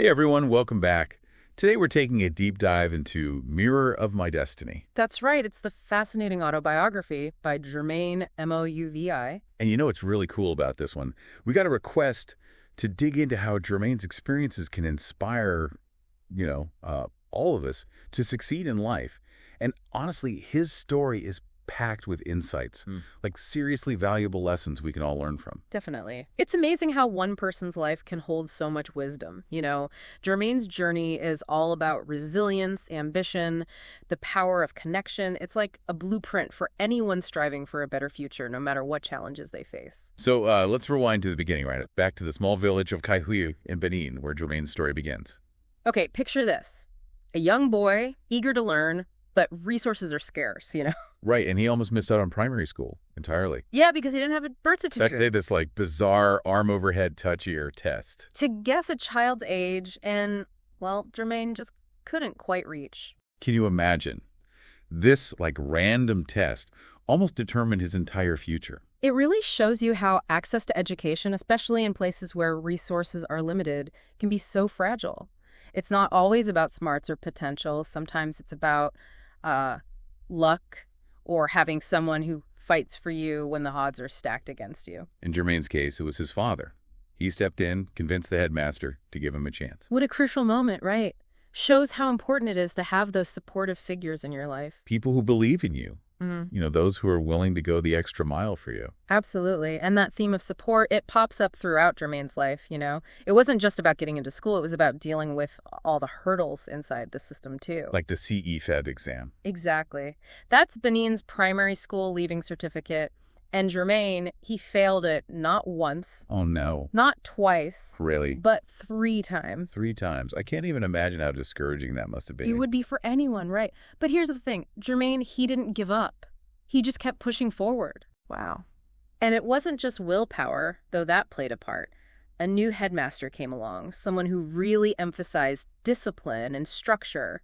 Hey everyone, welcome back. Today we're taking a deep dive into Mirror of My Destiny. That's right. It's the fascinating autobiography by Germain Mouvi. And you know what's really cool about this one? We got a request to dig into how Germain's experiences can inspire, all of us to succeed in life. And honestly, his story is packed with insights, like seriously valuable lessons we can all learn from. Definitely. It's amazing how one person's life can hold so much wisdom. Germain's journey is all about resilience, ambition, the power of connection. It's like a blueprint for anyone striving for a better future, no matter what challenges they face. So let's rewind to the beginning, right? Back to the small village of Kaihui in Benin, where Germain's story begins. Okay, picture this. A young boy, eager to learn, but resources are scarce. Right, and he almost missed out on primary school entirely. Yeah, because he didn't have a birth certificate. They had this bizarre arm overhead touch ear test. To guess a child's age, and, well, Germain just couldn't quite reach. Can you imagine? This random test almost determined his entire future. It really shows you how access to education, especially in places where resources are limited, can be so fragile. It's not always about smarts or potential. Sometimes it's about luck, or having someone who fights for you when the odds are stacked against you. In Germain's case, it was his father. He stepped in, convinced the headmaster to give him a chance. What a crucial moment, right? Shows how important it is to have those supportive figures in your life. People who believe in you. Mm-hmm. Those who are willing to go the extra mile for you. Absolutely. And that theme of support, it pops up throughout Germain's life, It wasn't just about getting into school. It was about dealing with all the hurdles inside the system, too. Like the CE-FEB exam. Exactly. That's Benin's primary school leaving certificate. And Germain, he failed it not once. Oh, no. Not twice. Really? But 3 times. 3 times. I can't even imagine how discouraging that must have been. It would be for anyone, right? But here's the thing. Germain, he didn't give up. He just kept pushing forward. Wow. And it wasn't just willpower, though that played a part. A new headmaster came along, someone who really emphasized discipline and structure.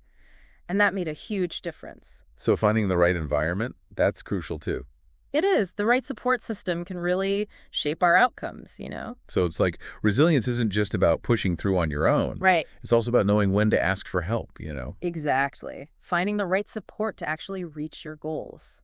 And that made a huge difference. So finding the right environment, that's crucial too. It is. The right support system can really shape our outcomes, So it's like resilience isn't just about pushing through on your own. Right. It's also about knowing when to ask for help, Exactly. Finding the right support to actually reach your goals.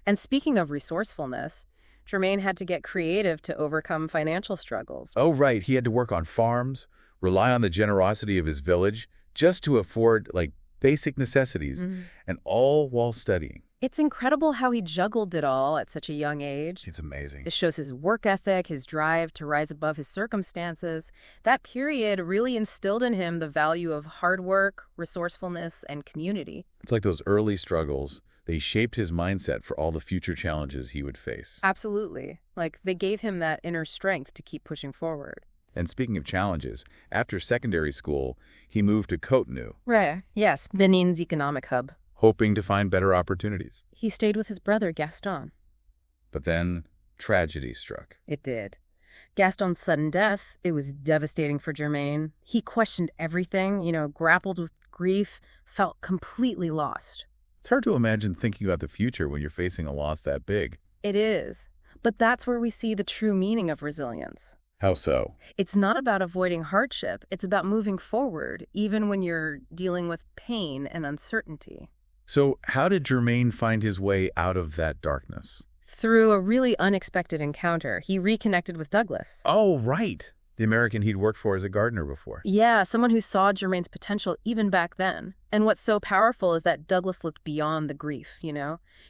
And speaking of resourcefulness, Germain had to get creative to overcome financial struggles. Oh, right. He had to work on farms, rely on the generosity of his village just to afford basic necessities, and all while studying. It's incredible how he juggled it all at such a young age. It's amazing. It shows his work ethic, his drive to rise above his circumstances. That period really instilled in him the value of hard work, resourcefulness, and community. It's like those early struggles. They shaped his mindset for all the future challenges he would face. Absolutely. They gave him that inner strength to keep pushing forward. And speaking of challenges, after secondary school, he moved to Cotonou. Right. Yes, Benin's economic hub. Hoping to find better opportunities. He stayed with his brother, Gaston. But then tragedy struck. It did. Gaston's sudden death, it was devastating for Germain. He questioned everything, grappled with grief, felt completely lost. It's hard to imagine thinking about the future when you're facing a loss that big. It is. But that's where we see the true meaning of resilience. How so? It's not about avoiding hardship. It's about moving forward, even when you're dealing with pain and uncertainty. So how did Germain find his way out of that darkness? Through a really unexpected encounter. He reconnected with Douglas. Oh, right. The American he'd worked for as a gardener before. Yeah, someone who saw Germain's potential even back then. And what's so powerful is that Douglas looked beyond the grief,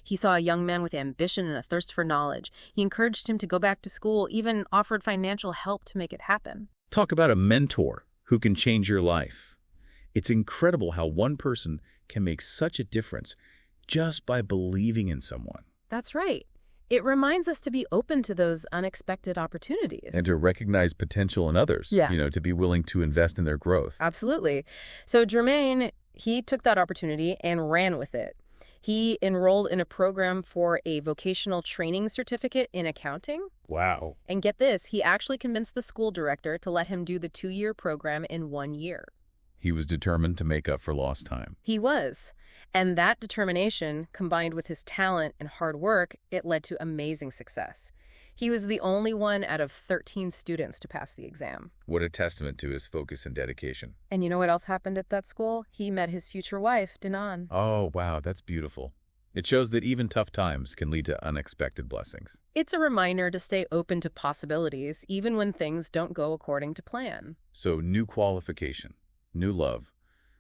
He saw a young man with ambition and a thirst for knowledge. He encouraged him to go back to school, even offered financial help to make it happen. Talk about a mentor who can change your life. It's incredible how one person can make such a difference just by believing in someone. That's right. It reminds us to be open to those unexpected opportunities. And to recognize potential in others, to be willing to invest in their growth. Absolutely. So Germain, he took that opportunity and ran with it. He enrolled in a program for a vocational training certificate in accounting. Wow. And get this, he actually convinced the school director to let him do the 2-year program in 1 year. He was determined to make up for lost time. He was. And that determination, combined with his talent and hard work, it led to amazing success. He was the only one out of 13 students to pass the exam. What a testament to his focus and dedication. And you know what else happened at that school? He met his future wife, Dinan. Oh, wow, that's beautiful. It shows that even tough times can lead to unexpected blessings. It's a reminder to stay open to possibilities, even when things don't go according to plan. So, new qualification, new love.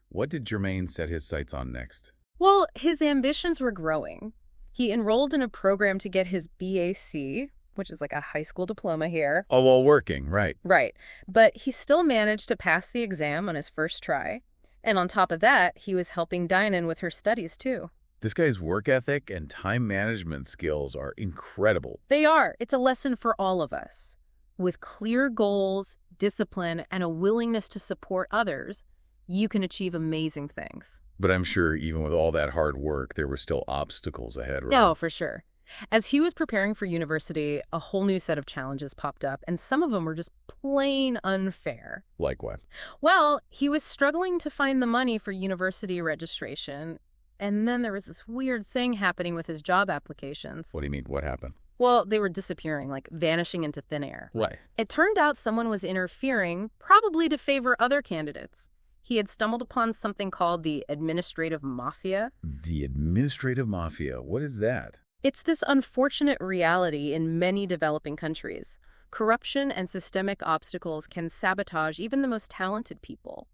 What did Germain set his sights on next? Well, his ambitions were growing. He enrolled in a program to get his BAc, which is like a high school diploma here. Oh, while working, right. Right. But he still managed to pass the exam on his first try. And on top of that, he was helping Dinan with her studies, too. This guy's work ethic and time management skills are incredible. They are. It's a lesson for all of us. With clear goals, discipline, and a willingness to support others, you can achieve amazing things. But I'm sure even with all that hard work, there were still obstacles ahead, right? Oh, for sure. As he was preparing for university, a whole new set of challenges popped up, and some of them were just plain unfair. Like what? Well, he was struggling to find the money for university registration, and then there was this weird thing happening with his job applications. What do you mean? What happened? Well, they were disappearing, like vanishing into thin air. Right. It turned out someone was interfering, probably to favor other candidates. He had stumbled upon something called the administrative mafia. The administrative mafia. What is that? It's this unfortunate reality in many developing countries. Corruption and systemic obstacles can sabotage even the most talented people.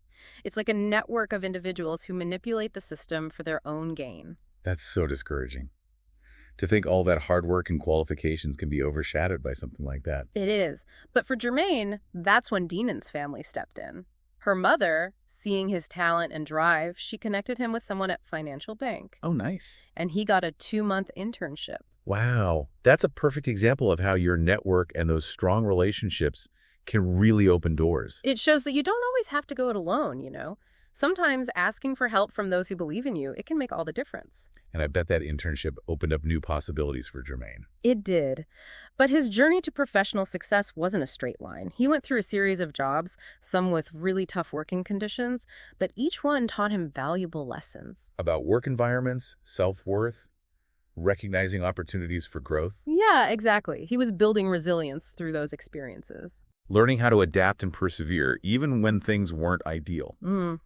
It's like a network of individuals who manipulate the system for their own gain. That's so discouraging. To think all that hard work and qualifications can be overshadowed by something like that. It is. But for Germain, that's when Dinan's family stepped in. Her mother, seeing his talent and drive, she connected him with someone at Financial Bank. Oh, nice. And he got a 2-month internship. Wow. That's a perfect example of how your network and those strong relationships can really open doors. It shows that you don't always have to go it alone, you know. Sometimes asking for help from those who believe in you, it can make all the difference. And I bet that internship opened up new possibilities for Germain. It did. But his journey to professional success wasn't a straight line. He went through a series of jobs, some with really tough working conditions, but each one taught him valuable lessons. About work environments, self-worth, recognizing opportunities for growth. Yeah, exactly. He was building resilience through those experiences. Learning how to adapt and persevere, even when things weren't ideal.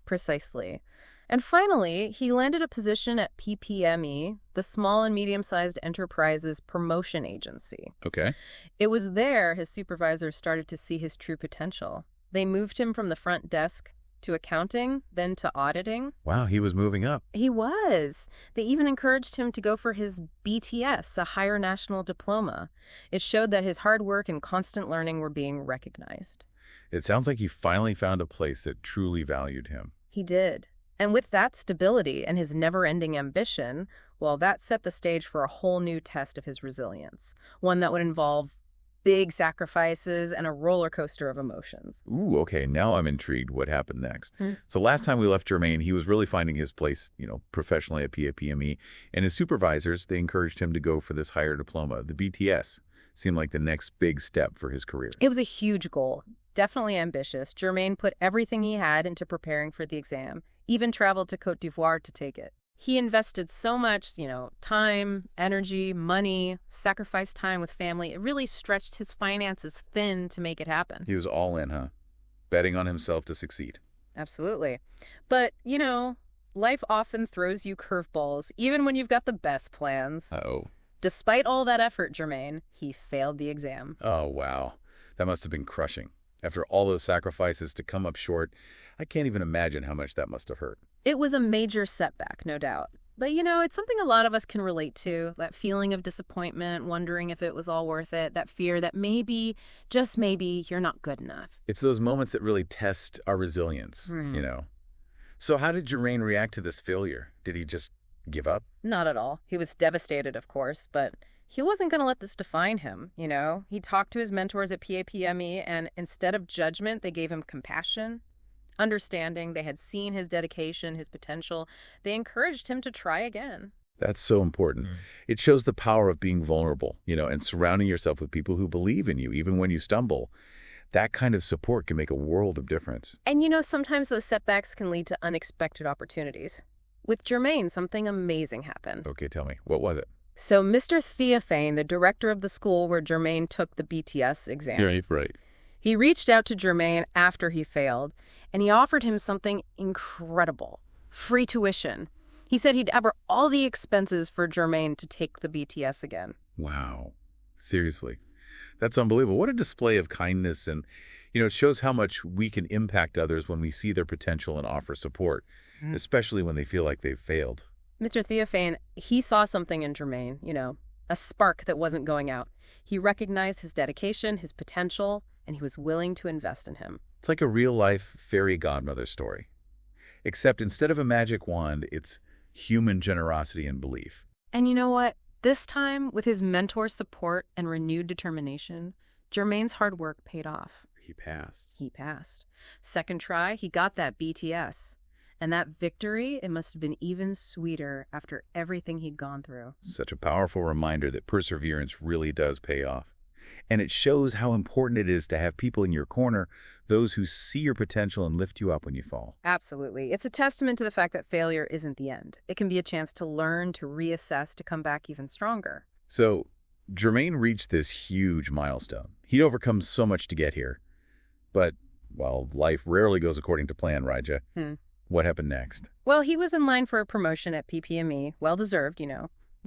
Precisely. And finally, he landed a position at PPME, the Small and Medium-Sized Enterprises Promotion Agency. Okay. It was there his supervisors started to see his true potential. They moved him from the front desk to accounting, then to auditing. Wow, he was moving up. He was. They even encouraged him to go for his BTS, a higher national diploma. It showed that his hard work and constant learning were being recognized. It sounds like he finally found a place that truly valued him. He did. And with that stability and his never-ending ambition, well, that set the stage for a whole new test of his resilience, one that would involve big sacrifices and a roller coaster of emotions. Ooh, okay, now I'm intrigued what happened next. So last time we left Germain, he was really finding his place, professionally at PAPME, and his supervisors, they encouraged him to go for this higher diploma. The BTS seemed like the next big step for his career. It was a huge goal, definitely ambitious. Germain put everything he had into preparing for the exam, even traveled to Côte d'Ivoire to take it. He invested so much, time, energy, money, sacrificed time with family. It really stretched his finances thin to make it happen. He was all in, huh? Betting on himself to succeed. Absolutely. But, life often throws you curveballs, even when you've got the best plans. Uh-oh. Despite all that effort, Germain, he failed the exam. Oh, wow. That must have been crushing. After all those sacrifices to come up short, I can't even imagine how much that must have hurt. It was a major setback, no doubt. But, it's something a lot of us can relate to, that feeling of disappointment, wondering if it was all worth it, that fear that maybe, just maybe, you're not good enough. It's those moments that really test our resilience, So how did Germain react to this failure? Did he just give up? Not at all. He was devastated, of course, but he wasn't going to let this define him, He talked to his mentors at PAPME, and instead of judgment, they gave him compassion. Understanding, they had seen his dedication, his potential. They encouraged him to try again. That's so important. It shows the power of being vulnerable, and surrounding yourself with people who believe in you, even when you stumble. That kind of support can make a world of difference. And sometimes those setbacks can lead to unexpected opportunities. With Germain, something amazing happened. Okay, tell me. What was it? So Mr. Theophane, the director of the school where Germain took the BTS exam, Right. he reached out to Germain after he failed, and he offered him something incredible: free tuition. He said he'd cover all the expenses for Germain to take the BTS again. Wow. Seriously. That's unbelievable. What a display of kindness. And, it shows how much we can impact others when we see their potential and offer support, especially when they feel like they've failed. Mr. Theophane, he saw something in Germain, a spark that wasn't going out. He recognized his dedication, his potential, and he was willing to invest in him. It's like a real-life fairy godmother story. Except instead of a magic wand, it's human generosity and belief. And you know what? This time, with his mentor's support and renewed determination, Germain's hard work paid off. He passed. Second try, he got that BTS. And that victory, it must have been even sweeter after everything he'd gone through. Such a powerful reminder that perseverance really does pay off. And it shows how important it is to have people in your corner, those who see your potential and lift you up when you fall. Absolutely. It's a testament to the fact that failure isn't the end. It can be a chance to learn, to reassess, to come back even stronger. So, Germain reached this huge milestone. He'd overcome so much to get here. But, well, life rarely goes according to plan, Raja. What happened next? Well, he was in line for a promotion at PPME. Well-deserved,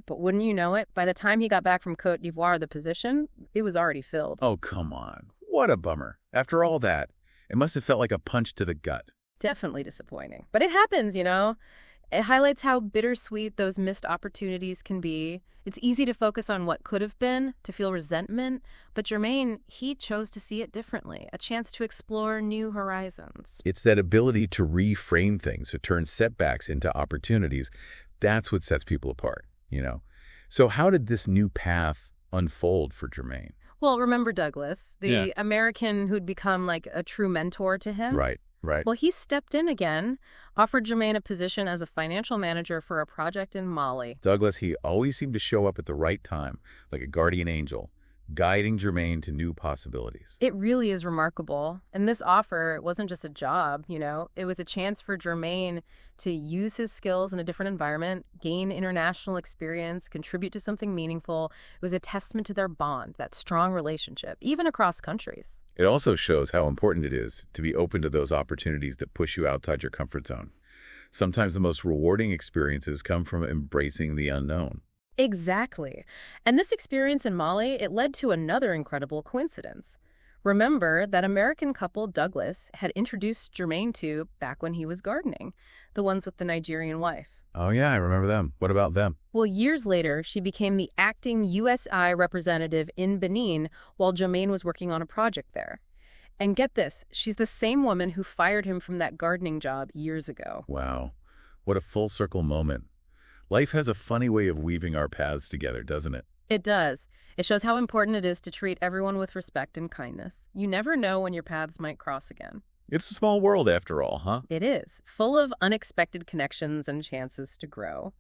But wouldn't you know it, by the time he got back from Côte d'Ivoire, the position, it was already filled. Oh, come on. What a bummer. After all that, it must have felt like a punch to the gut. Definitely disappointing. But it happens, It highlights how bittersweet those missed opportunities can be. It's easy to focus on what could have been, to feel resentment, but Germain, he chose to see it differently, a chance to explore new horizons. It's that ability to reframe things, to turn setbacks into opportunities. That's what sets people apart, So how did this new path unfold for Germain? Well, remember Douglas, the American who'd become like a true mentor to him? Right. Well, he stepped in again, offered Germain a position as a financial manager for a project in Mali. Douglas, he always seemed to show up at the right time, like a guardian angel, guiding Germain to new possibilities. It really is remarkable. And this offer, it wasn't just a job, it was a chance for Germain to use his skills in a different environment, gain international experience, contribute to something meaningful. It was a testament to their bond, that strong relationship, even across countries. It also shows how important it is to be open to those opportunities that push you outside your comfort zone. Sometimes the most rewarding experiences come from embracing the unknown. Exactly. And this experience in Mali, it led to another incredible coincidence. Remember that American couple Douglas had introduced Germain to back when he was gardening, the ones with the Nigerian wife. Oh, yeah, I remember them. What about them? Well, years later, she became the acting USI representative in Benin while Germain was working on a project there. And get this, she's the same woman who fired him from that gardening job years ago. Wow. What a full circle moment. Life has a funny way of weaving our paths together, doesn't it? It does. It shows how important it is to treat everyone with respect and kindness. You never know when your paths might cross again. It's a small world after all, huh? It is, full of unexpected connections and chances to grow.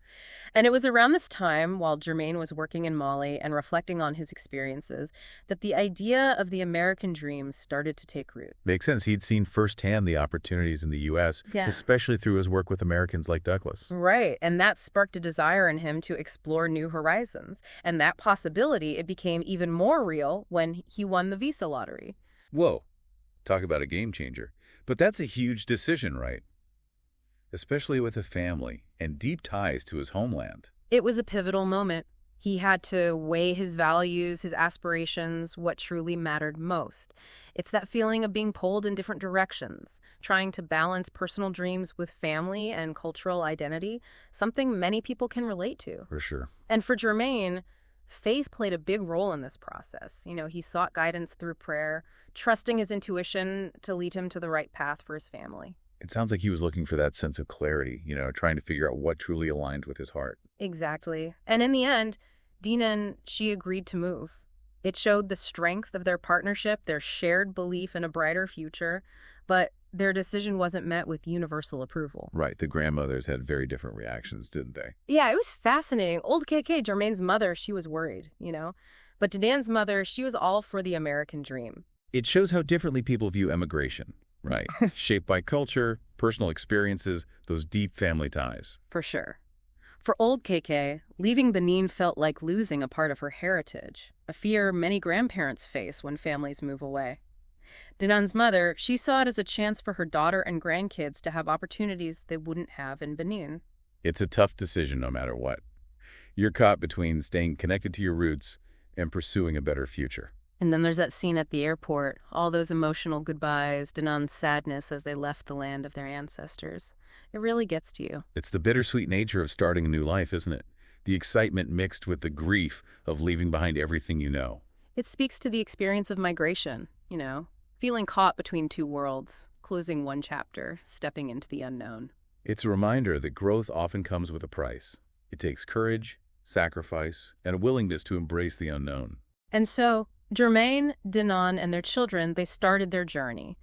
And it was around this time, while Germain was working in Mali and reflecting on his experiences, that the idea of the American dream started to take root. Makes sense. He'd seen firsthand the opportunities in the U.S., especially through his work with Americans like Douglas. Right, and that sparked a desire in him to explore new horizons. And that possibility, it became even more real when he won the visa lottery. Whoa. Talk about a game changer. But that's a huge decision, right? Especially with a family and deep ties to his homeland. It was a pivotal moment. He had to weigh his values, his aspirations, what truly mattered most. It's that feeling of being pulled in different directions, trying to balance personal dreams with family and cultural identity, something many people can relate to. For sure. And for Germain, faith played a big role in this process. He sought guidance through prayer, trusting his intuition to lead him to the right path for his family. It sounds like he was looking for that sense of clarity, trying to figure out what truly aligned with his heart. Exactly. And in the end, Dina, she agreed to move. It showed the strength of their partnership, their shared belief in a brighter future, but their decision wasn't met with universal approval. Right. The grandmothers had very different reactions, didn't they? Yeah, it was fascinating. Old KK, Germain's mother, she was worried, But Didane's mother, she was all for the American dream. It shows how differently people view emigration, right? Shaped by culture, personal experiences, those deep family ties. For sure. For old KK, leaving Benin felt like losing a part of her heritage, a fear many grandparents face when families move away. Dinan's mother, she saw it as a chance for her daughter and grandkids to have opportunities they wouldn't have in Benin. It's a tough decision no matter what. You're caught between staying connected to your roots and pursuing a better future. And then there's that scene at the airport, all those emotional goodbyes, Dinan's sadness as they left the land of their ancestors. It really gets to you. It's the bittersweet nature of starting a new life, isn't it? The excitement mixed with the grief of leaving behind everything you know. It speaks to the experience of migration, feeling caught between two worlds, closing one chapter, stepping into the unknown. It's a reminder that growth often comes with a price. It takes courage, sacrifice, and a willingness to embrace the unknown. And so, Germain, Dinan, and their children, they started their journey,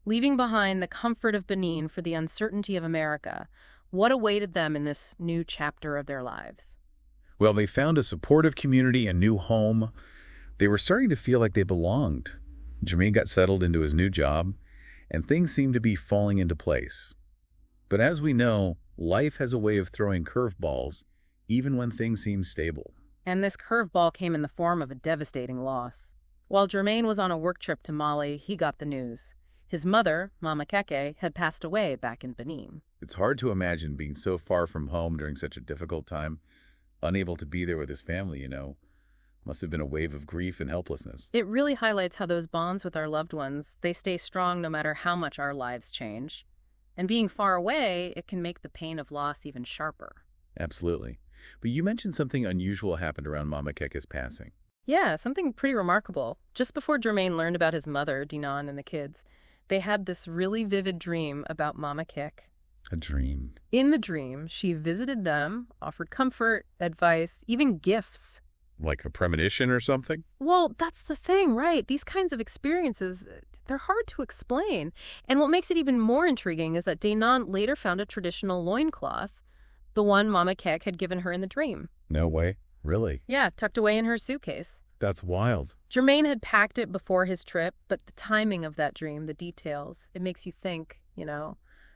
leaving behind the comfort of Benin for the uncertainty of America. What awaited them in this new chapter of their lives? Well, they found a supportive community, a new home. They were starting to feel like they belonged. Germain got settled into his new job, and things seemed to be falling into place. But as we know, life has a way of throwing curveballs, even when things seem stable. And this curveball came in the form of a devastating loss. While Germain was on a work trip to Mali, he got the news. His mother, Mama Keke, had passed away back in Benin. It's hard to imagine being so far from home during such a difficult time, unable to be there with his family, Must have been a wave of grief and helplessness. It really highlights how those bonds with our loved ones, they stay strong no matter how much our lives change. And being far away, it can make the pain of loss even sharper. Absolutely. But you mentioned something unusual happened around Mama Keke's passing. Yeah, something pretty remarkable. Just before Germain learned about his mother, Dinan, and the kids, they had this really vivid dream about Mama Keke. A dream. In the dream, she visited them, offered comfort, advice, even gifts. Like a premonition or something? Well, that's the thing, right? These kinds of experiences, they're hard to explain. And what makes it even more intriguing is that Dinan later found a traditional loincloth, the one Mama Keke had given her in the dream. No way. Really? Yeah, tucked away in her suitcase. That's wild. Germain had packed it before his trip, but the timing of that dream, the details, it makes you think,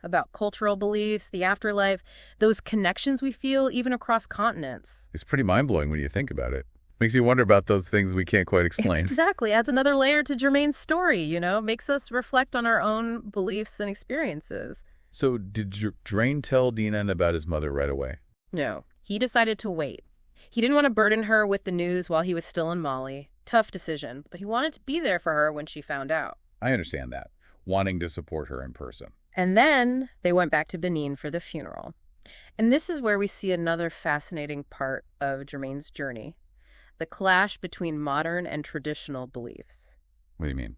about cultural beliefs, the afterlife, those connections we feel even across continents. It's pretty mind-blowing when you think about it. Makes you wonder about those things we can't quite explain. Exactly. Adds another layer to Germain's story, makes us reflect on our own beliefs and experiences. So did Germain tell Dinan about his mother right away? No. He decided to wait. He didn't want to burden her with the news while he was still in Mali. Tough decision, but he wanted to be there for her when she found out. I understand that, wanting to support her in person. And then they went back to Benin for the funeral. And this is where we see another fascinating part of Germain's journey, the clash between modern and traditional beliefs. What do you mean?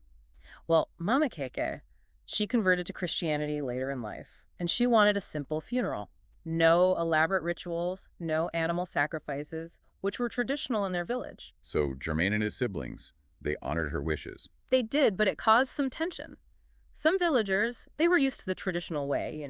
Well, Mama Keke, she converted to Christianity later in life, and she wanted a simple funeral. No elaborate rituals, no animal sacrifices, which were traditional in their village. So Germain and his siblings, they honored her wishes. They did, but it caused some tension. Some villagers, they were used to the traditional way,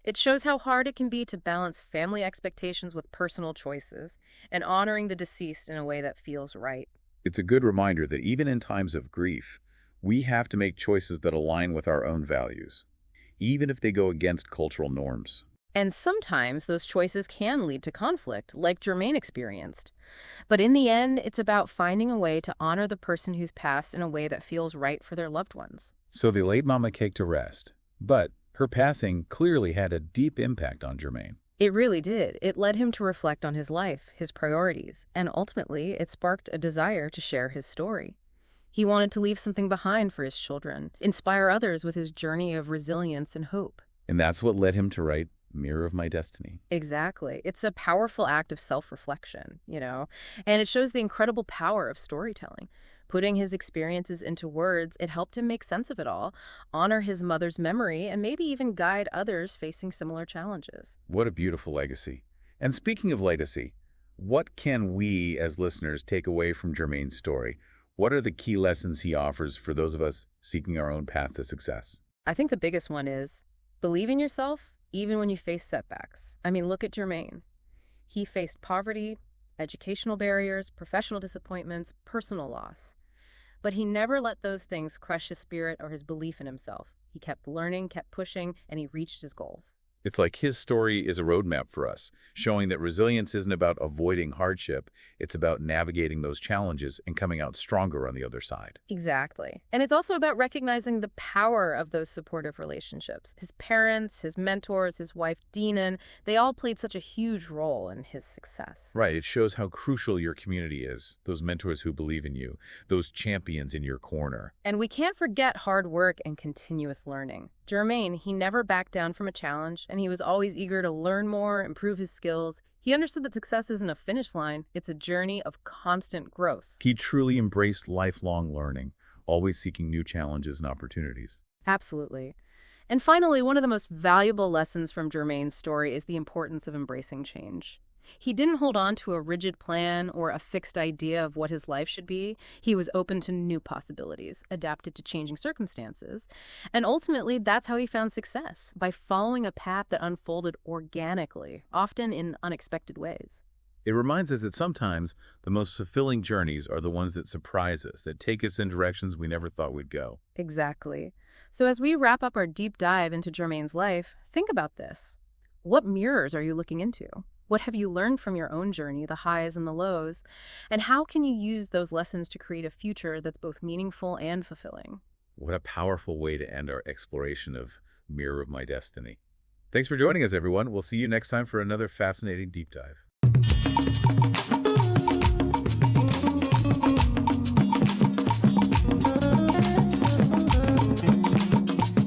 It shows how hard it can be to balance family expectations with personal choices and honoring the deceased in a way that feels right. It's a good reminder that even in times of grief, we have to make choices that align with our own values, even if they go against cultural norms. And sometimes those choices can lead to conflict, like Germain experienced. But in the end, it's about finding a way to honor the person who's passed in a way that feels right for their loved ones. So they laid Mama Keke to rest, but her passing clearly had a deep impact on Germain. It really did. It led him to reflect on his life, his priorities, and ultimately it sparked a desire to share his story. He wanted to leave something behind for his children, inspire others with his journey of resilience and hope. And that's what led him to write Mirror of My Destiny. Exactly. It's a powerful act of self-reflection, and it shows the incredible power of storytelling. Putting his experiences into words, it helped him make sense of it all, honor his mother's memory, and maybe even guide others facing similar challenges. What a beautiful legacy. And speaking of legacy, what can we as listeners take away from Germain's story? What are the key lessons he offers for those of us seeking our own path to success? I think the biggest one is believe in yourself even when you face setbacks. Look at Germain. He faced poverty, educational barriers, professional disappointments, personal loss. But he never let those things crush his spirit or his belief in himself. He kept learning, kept pushing, and he reached his goals. It's like his story is a roadmap for us, showing that resilience isn't about avoiding hardship, it's about navigating those challenges and coming out stronger on the other side. Exactly. And it's also about recognizing the power of those supportive relationships. His parents, his mentors, his wife, Dinan, they all played such a huge role in his success. Right, it shows how crucial your community is, those mentors who believe in you, those champions in your corner. And we can't forget hard work and continuous learning. Germain, he never backed down from a challenge, and he was always eager to learn more, improve his skills. He understood that success isn't a finish line, it's a journey of constant growth. He truly embraced lifelong learning, always seeking new challenges and opportunities. Absolutely. And finally, one of the most valuable lessons from Germain's story is the importance of embracing change. He didn't hold on to a rigid plan or a fixed idea of what his life should be. He was open to new possibilities, adapted to changing circumstances. And ultimately, that's how he found success, by following a path that unfolded organically, often in unexpected ways. It reminds us that sometimes the most fulfilling journeys are the ones that surprise us, that take us in directions we never thought we'd go. Exactly. So as we wrap up our deep dive into Germain's life, think about this. What mirrors are you looking into? What have you learned from your own journey, the highs and the lows? And how can you use those lessons to create a future that's both meaningful and fulfilling? What a powerful way to end our exploration of Mirror of My Destiny. Thanks for joining us, everyone. We'll see you next time for another fascinating deep dive.